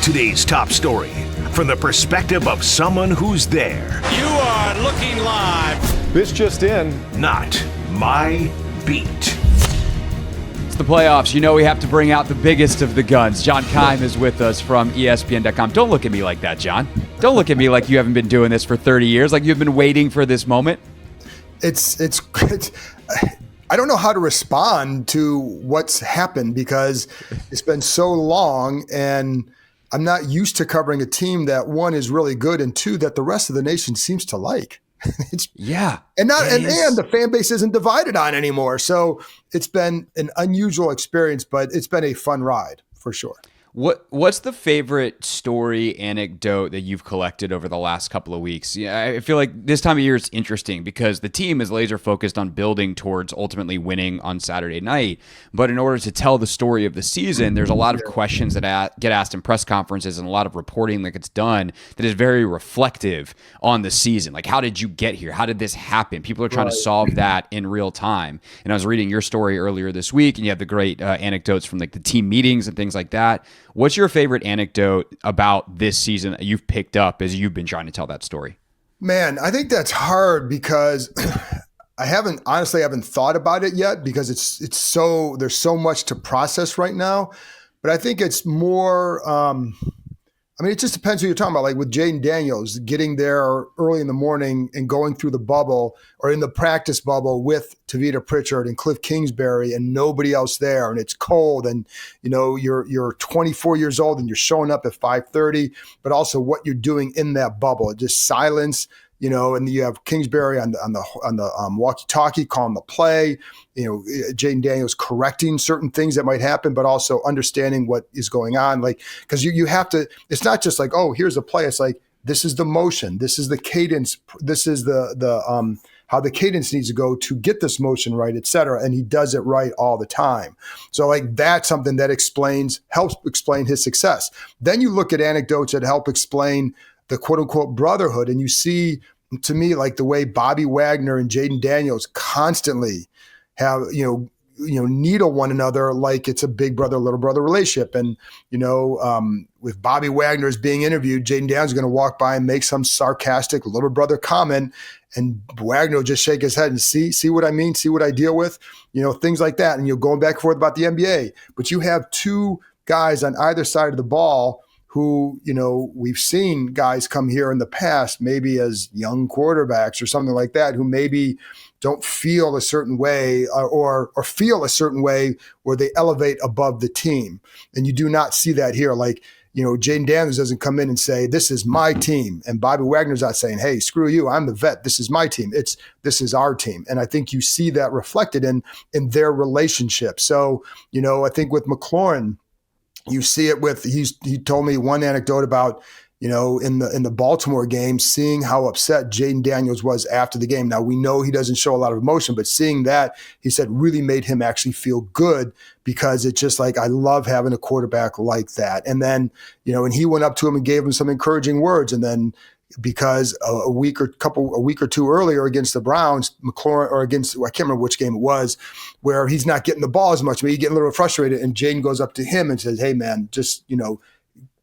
Today's top story from the perspective of someone who's there. You are looking live. This just in. Not my beat. It's the playoffs. You know we have to bring out the biggest of the guns. John Keim is with us from ESPN.com. Don't look at me like that, John. Don't look at me like you haven't been doing this for 30 years, like you've been waiting for this moment. It's I don't know how to respond to what's happened because it's been so long and I'm not used to covering a team that, one, is really good, and two, that the rest of the nation seems to like. And the fan base isn't divided on anymore. So it's been an unusual experience, but it's been a fun ride for sure. What's the favorite story, anecdote that you've collected over the last couple of weeks? Yeah, I feel like this time of year is interesting because the team is laser focused on building towards ultimately winning on Saturday night. But in order to tell the story of the season, there's a lot of questions that get asked in press conferences and a lot of reporting that gets done that is very reflective on the season. Like, how did you get here? How did this happen? People are trying to solve that in real time. And I was reading your story earlier this week, and you have the great anecdotes from like the team meetings and things like that. What's your favorite anecdote about this season that you've picked up as you've been trying to tell that story? Man, I think that's hard because I haven't thought about it yet because there's so much to process right now. But I think it's more, it just depends who you're talking about. Like with Jayden Daniels getting there early in the morning and going through the bubble or in the practice bubble with Tavita Pritchard and Kliff Kingsbury and nobody else there. And it's cold and, you're 24 years old and you're showing up at 5:30, but also what you're doing in that bubble, just silence, and you have Kingsbury on the walkie-talkie calling the play, Jayden Daniels correcting certain things that might happen, but also understanding what is going on. Like, because you have to, it's not just like, oh, here's a play. It's like, this is the motion. This is the cadence. This is the how the cadence needs to go to get this motion right, et cetera. And he does it right all the time. So like that's something that helps explain his success. Then you look at anecdotes that help explain the quote unquote brotherhood. And you see, to me, like the way Bobby Wagner and Jayden Daniels constantly have, needle one another like it's a big brother, little brother relationship. And, with Bobby Wagner is being interviewed, Jayden Daniels is going to walk by and make some sarcastic little brother comment. And Wagner will just shake his head and see what I mean, see what I deal with, things like that. And you're going back and forth about the NBA. But you have two guys on either side of the ball who, we've seen guys come here in the past, maybe as young quarterbacks or something like that, who maybe don't feel a certain way or feel a certain way where they elevate above the team. And you do not see that here. Like, Jayden Daniels doesn't come in and say, this is my team. And Bobby Wagner's not saying, hey, screw you, I'm the vet. This is my team. This is our team. And I think you see that reflected in their relationship. So, I think with McLaurin, you see it with, he told me one anecdote about, in the Baltimore game, seeing how upset Jayden Daniels was after the game. Now, we know he doesn't show a lot of emotion, but seeing that, he said, really made him actually feel good because it's just like, I love having a quarterback like that. And then, and he went up to him and gave him some encouraging words. And then because a week or two earlier against the Browns, McLaurin, or against, I can't remember which game it was, where he's not getting the ball as much, but he's getting a little frustrated. And Jayden goes up to him and says, hey, man, just,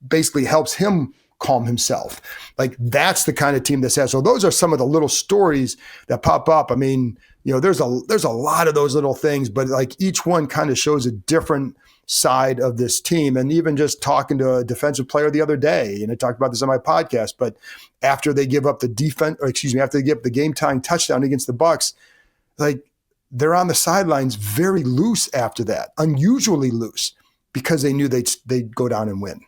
basically helps him calm himself. Like that's the kind of team this has. So those are some of the little stories that pop up. I mean, there's a lot of those little things, but like each one kind of shows a different side of this team. And even just talking to a defensive player the other day, and I talked about this on my podcast, but after they give up after they give up the game tying touchdown against the Bucs, like they're on the sidelines very loose after that, unusually loose, because they knew they'd go down and win.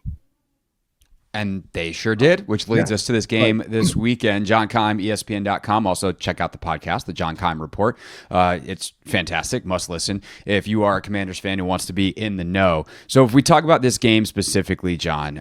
And they sure did, which leads us to this game this weekend. John Keim, ESPN.com. Also, check out the podcast, the John Keim Report. It's fantastic. Must listen if you are a Commanders fan who wants to be in the know. So if we talk about this game specifically, John,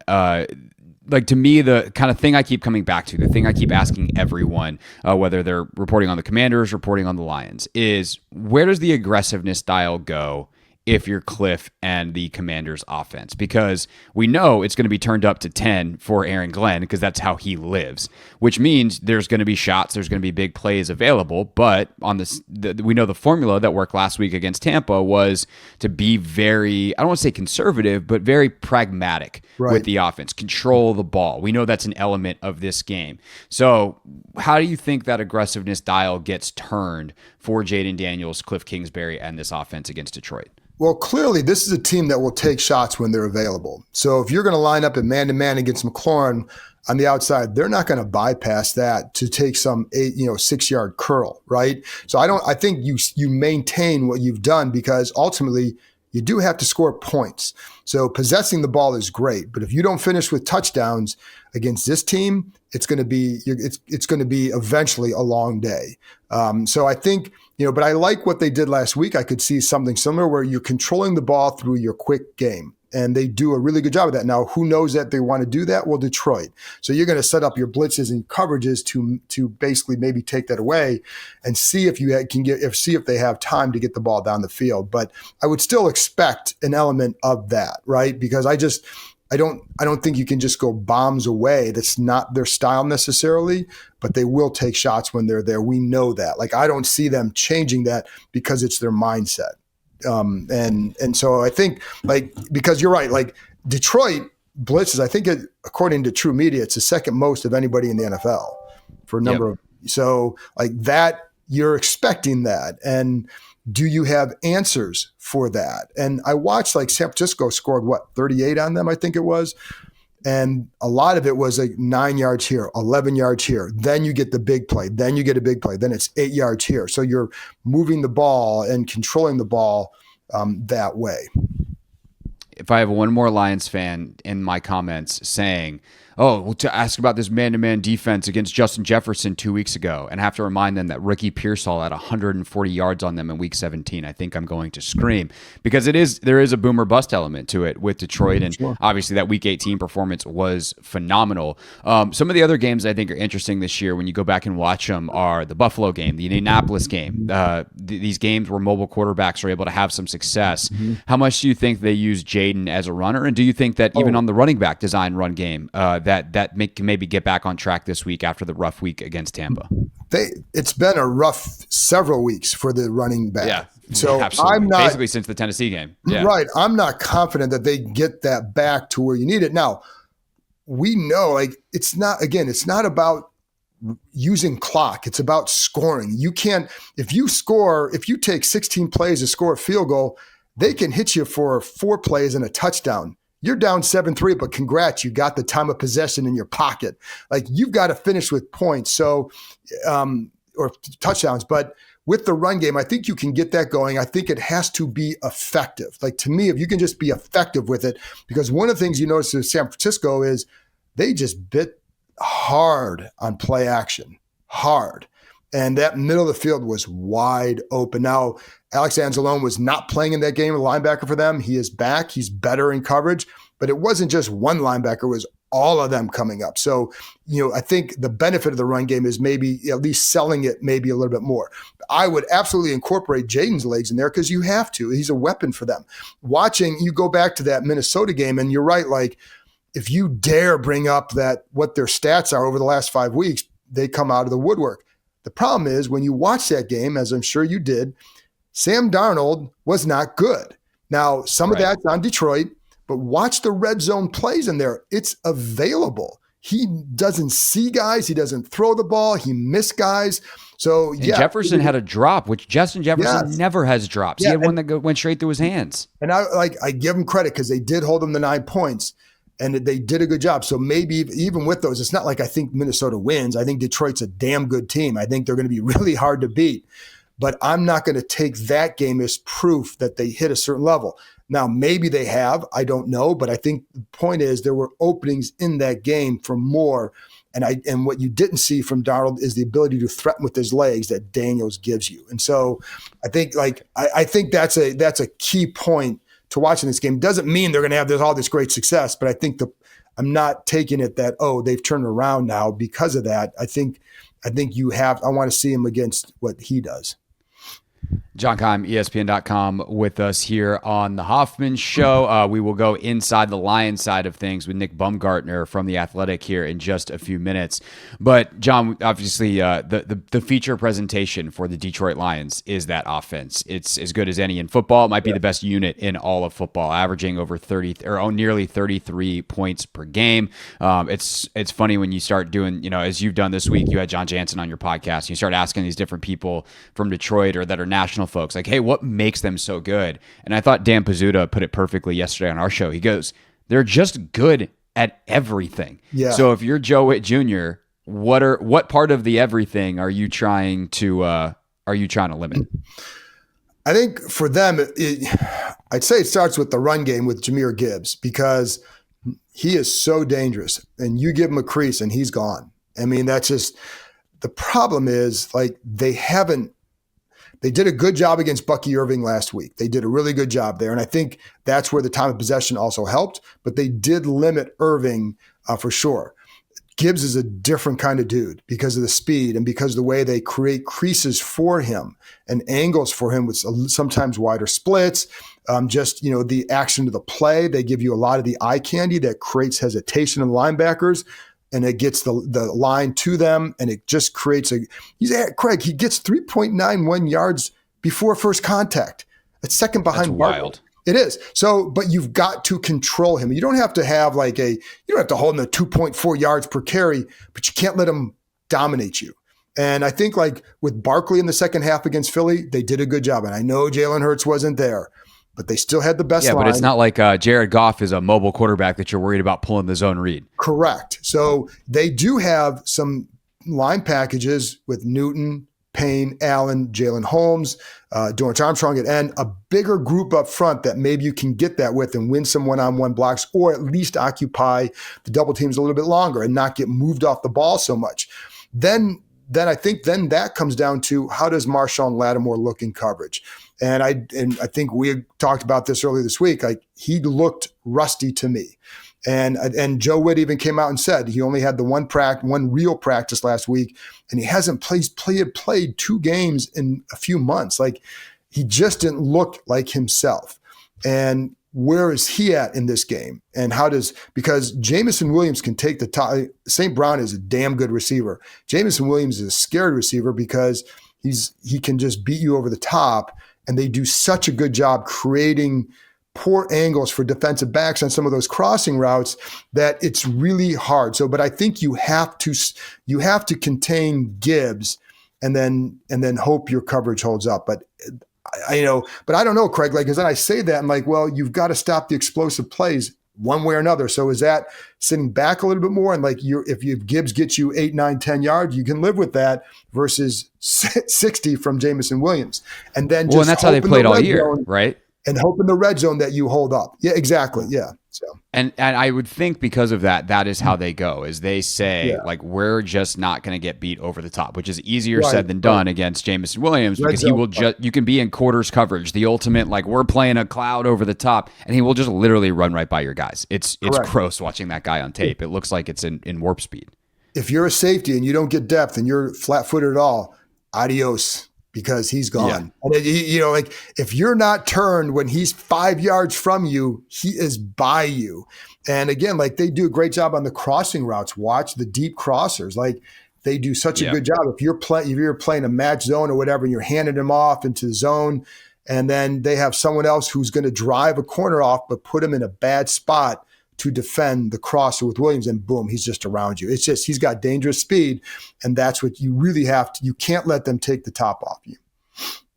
like to me, the kind of thing I keep coming back to, the thing I keep asking everyone, whether they're reporting on the Commanders, reporting on the Lions, is where does the aggressiveness dial go if you're Kliff and the Commanders offense, because we know it's going to be turned up to 10 for Aaron Glenn because that's how he lives, which means there's going to be shots, there's going to be big plays available. But on this, we know the formula that worked last week against Tampa was to be very, I don't want to say conservative, but very pragmatic with the offense, control the ball. We know that's an element of this game. So how do you think that aggressiveness dial gets turned for Jayden Daniels, Kliff Kingsbury, and this offense against Detroit? Well, clearly, this is a team that will take shots when they're available. So if you're going to line up in man-to-man against McLaurin on the outside, they're not going to bypass that to take some 6-yard curl, right? So I think you maintain what you've done because ultimately you do have to score points. So possessing the ball is great, but if you don't finish with touchdowns against this team, it's going to be eventually a long day. So I think, but I like what they did last week. I could see something similar where you're controlling the ball through your quick game. And they do a really good job of that. Now, who knows that they want to do that? Well, Detroit. So you're going to set up your blitzes and coverages to basically maybe take that away and see if if they have time to get the ball down the field. But I would still expect an element of that, right? Because I don't think you can just go bombs away. That's not their style necessarily, but they will take shots when they're there. We know that. Like, I don't see them changing that because it's their mindset. And so I think, because you're right, like Detroit blitzes, I think according to True Media, it's the second most of anybody in the NFL for a number of. So like that, you're expecting that. And do you have answers for that? And I watched San Francisco scored 38 on them, I think it was. And a lot of it was 9 yards here, 11 yards here. Then you get the big play. Then you get a big play. Then it's 8 yards here. So you're moving the ball and controlling the ball that way. If I have one more Lions fan in my comments saying, to ask about this man-to-man defense against Justin Jefferson 2 weeks ago, and have to remind them that Ricky Pearsall had 140 yards on them in Week 17, I think I'm going to scream, because there is a boomer bust element to it with Detroit, and obviously that Week 18 performance was phenomenal. Some of the other games I think are interesting this year when you go back and watch them are the Buffalo game, the Indianapolis game, these games where mobile quarterbacks are able to have some success. Mm-hmm. How much do you think they use Jayden as a runner, and do you think that even on the running back design run game, that can maybe get back on track this week after the rough week against Tampa? It's been a rough several weeks for the running back. Yeah, so absolutely. I'm not basically since the Tennessee game. Yeah. Right. I'm not confident that they get that back to where you need it. Now, we know it's not about using clock. It's about scoring. You can't, if you take 16 plays to score a field goal, they can hit you for 4 plays and a touchdown. You're down 7-3, but congrats, you got the time of possession in your pocket. You've got to finish with points, so or touchdowns. But with the run game, I think you can get that going. I think it has to be effective. To me, if you can just be effective with it, because one of the things you notice in San Francisco is they just bit hard on play action, hard. And that middle of the field was wide open. Now, Alex Anzalone was not playing in that game, a linebacker for them. He is back. He's better in coverage. But it wasn't just one linebacker. It was all of them coming up. So, I think the benefit of the run game is maybe at least selling it maybe a little bit more. I would absolutely incorporate Jayden's legs in there because you have to. He's a weapon for them. You go back to that Minnesota game, and you're right, if you dare bring up what their stats are over the last 5 weeks, they come out of the woodwork. The problem is when you watch that game, as I'm sure you did, Sam Darnold was not good. Now, some of that's on Detroit, but watch the red zone plays in there. It's available. He doesn't see guys. He doesn't throw the ball. He missed guys. So, Jefferson had a drop, which Justin Jefferson never has drops. He had one that went straight through his hands. And I give him credit because they did hold him to 9 points. And they did a good job. So maybe even with those, it's not like I think Minnesota wins. I think Detroit's a damn good team. I think they're going to be really hard to beat. But I'm not going to take that game as proof that they hit a certain level. Now, maybe they have. I don't know. But I think the point is there were openings in that game for more. And what you didn't see from Darnold is the ability to threaten with his legs that Daniels gives you. And so I think I think that's a key point to watching this game. Doesn't mean they're going to have all this great success, but I think I'm not taking it that, they've turned around now because of that. I think I want to see him against what he does. John Keim, ESPN.com, with us here on the Hoffman Show. We will go inside the Lions side of things with Nick Baumgartner from The Athletic here in just a few minutes. But, John, obviously the feature presentation for the Detroit Lions is that offense. It's as good as any in football. It might be the best unit in all of football, averaging over 30 or nearly 33 points per game. It's funny when you start doing, as you've done this week, you had John Jansen on your podcast, and you start asking these different people from Detroit or that are national folks, like, hey, what makes them so good? And I thought Dan Pizzuta put it perfectly yesterday on our show. He goes, they're just good at everything. Yeah. So if you're Joe Witt Jr., what part of the everything are you trying to limit? I think for them, I'd say it starts with the run game with Jahmyr Gibbs, because he is so dangerous, and you give him a crease and he's gone. I mean, that's just the problem is, like, they did a good job against Bucky Irving last week. They did a really good job there. And I think that's where the time of possession also helped, but they did limit Irving for sure. Gibbs is a different kind of dude because of the speed and because of the way they create creases for him and angles for him with sometimes wider splits. The action of the play, they give you a lot of the eye candy that creates hesitation in the linebackers, and it gets the line to them, and it just creates he gets 3.91 yards before first contact. It's second behind That's Barkley. Wild. It is. So, but you've got to control him. You don't have to have you don't have to hold him at 2.4 yards per carry, but you can't let him dominate you. And I think, like with Barkley in the second half against Philly, they did a good job. And I know Jalen Hurts wasn't there, but they still had the best line. Yeah, but it's not like Jared Goff is a mobile quarterback that you're worried about pulling the zone read. Correct. So they do have some line packages with Newton, Payne, Allen, Jalen Holmes, Dorrance Armstrong, and a bigger group up front that maybe you can get that with and win some one-on-one blocks, or at least occupy the double teams a little bit longer and not get moved off the ball so much. Then I think that comes down to, how does Marshawn Lattimore look in coverage? And I think we had talked about this earlier this week. Like, he looked rusty to me. And Joe Witt even came out and said he only had the one real practice last week, and he hasn't played 2 games in a few months. Like, he just didn't look like himself. And where is he at in this game? And because Jamison Williams can take the top. St. Brown is a damn good receiver. Jamison Williams is a scary receiver because he can just beat you over the top. And they do such a good job creating poor angles for defensive backs on some of those crossing routes that it's really hard. So, but I think you have to contain Gibbs and then hope your coverage holds up. But I don't know, Craig, because then I say that, I'm like, well, you've got to stop the explosive plays one way or another. So is that sitting back a little bit more? And if Gibbs gets you 8, 9, 10 yards, you can live with that versus 60 from Jamison Williams. And then and that's how they played all year, right? And hope in the red zone that you hold up. Yeah, exactly. Yeah. So and I would think because of that is how they go, is they say, we're just not going to get beat over the top, which is easier said than done against Jamison Williams, because he will you can be in quarters coverage, the ultimate, we're playing a cloud over the top, and he will just literally run right by your guys. It's gross watching that guy on tape. It looks like it's in warp speed. If you're a safety and you don't get depth and you're flat-footed at all, adios. Because he's gone. Yeah. And if you're not turned when he's 5 yards from you, he is by you. And again, they do a great job on the crossing routes. Watch the deep crossers. They do such a good job. If you're playing a match zone or whatever, and you're handing them off into the zone, and then they have someone else who's going to drive a corner off, but put him in a bad spot to defend the crosser with Williams, and boom, he's just around you. It's just, he's got dangerous speed, and that's what you really have to, you can't let them take the top off you.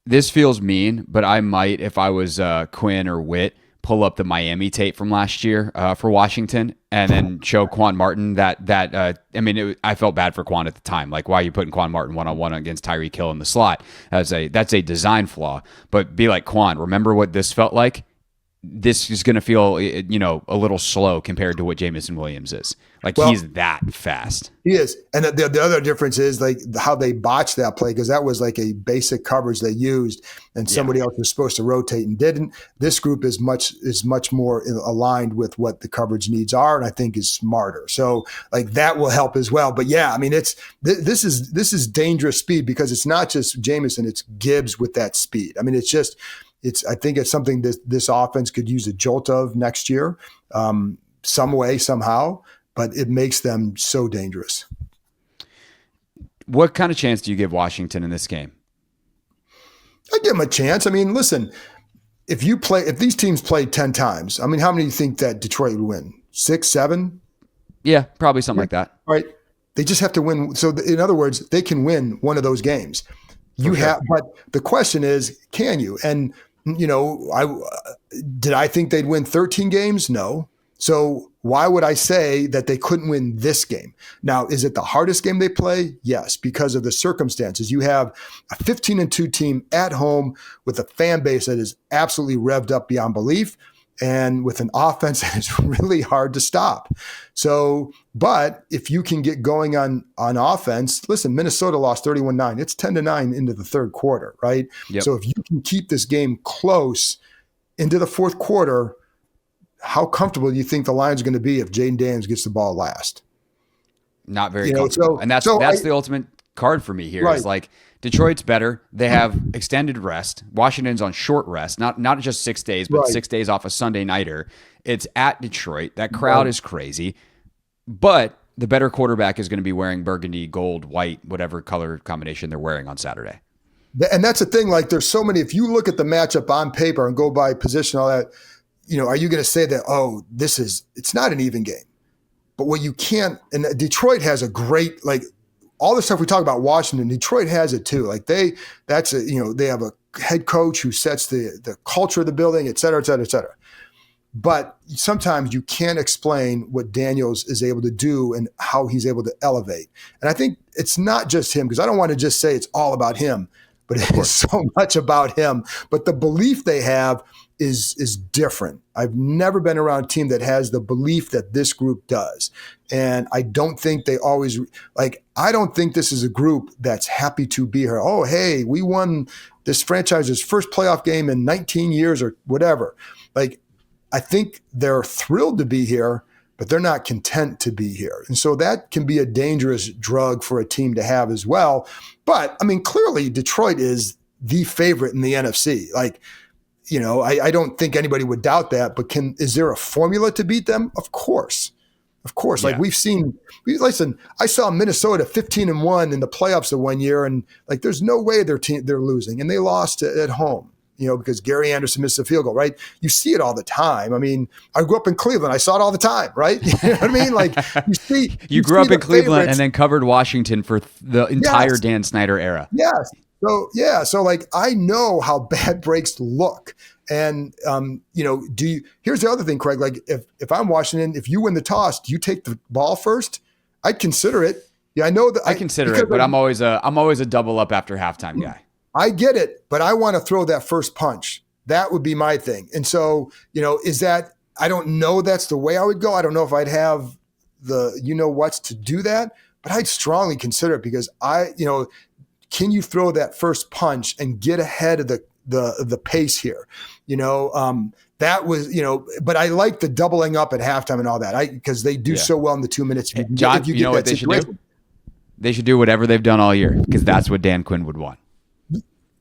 This feels mean, but I might, if I was Quinn or Witt, pull up the Miami tape from last year for Washington and then show Quan Martin I felt bad for Quan at the time. Why are you putting Quan Martin one-on-one against Tyreek Hill in the slot? That's a design flaw. But be like, Quan, remember what this felt like? this is going to feel, a little slow compared to what Jamison Williams is. Like, he's that fast. He is. And the other difference is like how they botched that play, because that was like a basic coverage they used and somebody else was supposed to rotate and didn't. This group is much more aligned with what the coverage needs are, and I think is smarter. So like that will help as well. But yeah, I mean, this is dangerous speed, because it's not just Jamison, it's Gibbs with that speed. I mean, I think it's something that this offense could use a jolt of next year, some way, somehow, but it makes them so dangerous. What kind of chance do you give Washington in this game? I give them a chance. I mean, listen, if these teams played 10 times, I mean, how many do you think that Detroit would win? 6, 7? Yeah, probably something like that. Right. They just have to win. So in other words, they can win one of those games. But the question is, can you? And did I think they'd win 13 games? No. So why would I say that they couldn't win this game? Now, is it the hardest game they play? Yes, because of the circumstances. You have a 15-2 team at home with a fan base that is absolutely revved up beyond belief, and with an offense that is really hard to stop. So, but if you can get going on offense, listen, Minnesota lost 31-9. It's 10-9 into the third quarter, right? Yep. So if you can keep this game close into the fourth quarter, how comfortable do you think the Lions are going to be if Jayden Daniels gets the ball last? Not very comfortable. And that's the ultimate card for me here. Right. Is like, Detroit's better. They have extended rest. Washington's on short rest, not just 6 days, but 6 days off a Sunday nighter. It's at Detroit. That crowd is crazy. But the better quarterback is going to be wearing burgundy, gold, white, whatever color combination they're wearing on Saturday. And that's the thing. Like, there's so many. If you look at the matchup on paper and go by position, all that, are you going to say that, it's not an even game? But what you can't, and Detroit has a great, like, all the stuff we talk about Washington, Detroit has it too. Like they have a head coach who sets the culture of the building, et cetera, et cetera, et cetera. But sometimes you can't explain what Daniels is able to do and how he's able to elevate. And I think it's not just him, because I don't want to just say it's all about him, but it is so much about him. But the belief they have is different. I've never been around a team that has the belief that this group does. And I don't think they always, I don't think this is a group that's happy to be here. Oh, hey, we won this franchise's first playoff game in 19 years or whatever. Like, I think they're thrilled to be here, but they're not content to be here. And so that can be a dangerous drug for a team to have as well. But, I mean, clearly Detroit is the favorite in the NFC. Like, I don't think anybody would doubt that, but is there a formula to beat them? Of course. Yeah. Like I saw Minnesota 15-1 in the playoffs the one year, and like, there's no way they're losing, and they lost at home, because Gary Anderson missed a field goal, right? You see it all the time. I mean, I grew up in Cleveland. I saw it all the time, right? You know what I mean? Like, you grew up in Cleveland and then covered Washington for the entire Dan Snyder era. Yes. So like, I know how bad breaks look. And, here's the other thing, Craig, like if I'm Washington, if you win the toss, do you take the ball first? I'd consider it. Yeah, I know that I consider it, but I'm always a double up after halftime guy. I get it, but I want to throw that first punch. That would be my thing. And so, I don't know that's the way I would go. I don't know if I'd have the, what's to do that, but I'd strongly consider it, because can you throw that first punch and get ahead of the pace here? That was, but I like the doubling up at halftime and all that, because they do so well in the 2 minutes. John, you know what they should do? They should do whatever they've done all year, because that's what Dan Quinn would want.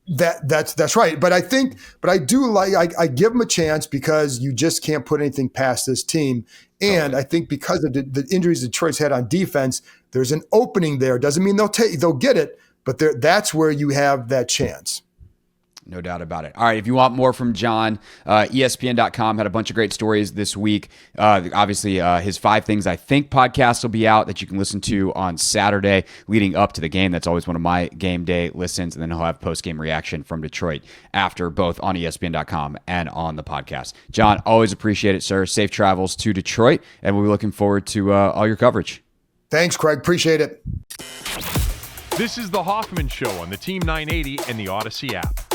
That's right. But I do like, I give them a chance, because you just can't put anything past this team. And I think because of the injuries Detroit's had on defense, there's an opening there. Doesn't mean they'll get it, but that's where you have that chance. No doubt about it. All right, if you want more from John, ESPN.com had a bunch of great stories this week. Obviously, his 5 Things I Think podcast will be out that you can listen to on Saturday leading up to the game. That's always one of my game day listens. And then he'll have post-game reaction from Detroit after, both on ESPN.com and on the podcast. John, always appreciate it, sir. Safe travels to Detroit, and we'll be looking forward to all your coverage. Thanks, Craig. Appreciate it. This is The Hoffman Show on the Team 980 and the Odyssey app.